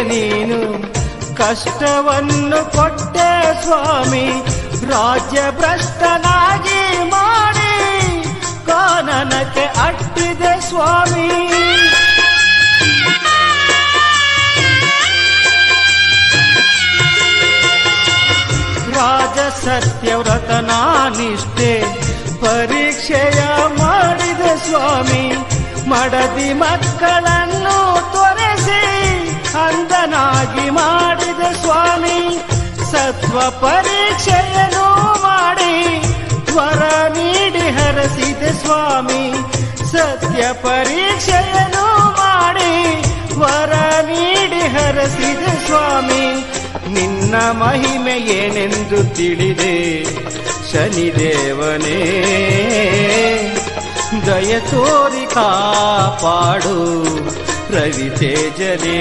ನೀನು ಕಷ್ಟವನ್ನು ಕೊಟ್ಟೆ ಸ್ವಾಮಿ, ರಾಜ್ಯ ಭ್ರಷ್ಟನಾಗಿ ಮಾಡಿ ಕಾನನಕ್ಕೆ ಅಟ್ಟಿದೆ ಸ್ವಾಮಿ. ರಾಜ ಸತ್ಯವ್ರತನ ನಿಷ್ಠೆ ಪರೀಕ್ಷೆಯ ಮಾಡಿದೆ ಸ್ವಾಮಿ, ಮಡದಿ ಮಕ್ಕಳನ್ನು ತೊರೆಸಿ ಅಂಧನಾಗಿ ಮಾಡಿದೆ ಸ್ವಾಮಿ. ಸತ್ವ ಪರೀಕ್ಷೆಯನ್ನು ಮಾಡಿ ವರ ನೀಡಿ ಹರಸಿದೆ ಸ್ವಾಮಿ, ಸತ್ಯ ಪರೀಕ್ಷೆಯನ್ನು ಮಾಡಿ ವರ ನೀಡಿ ಹರಸಿದೆ ಸ್ವಾಮಿ. ನಿನ್ನ ಮಹಿಮೆ ಏನೆಂದು ತಿಳಿದೆ ಶನಿದೇವನೇ, ದಯ ತೋರಿ ಕಾಪಾಡು ರವಿತೇಜನೇ.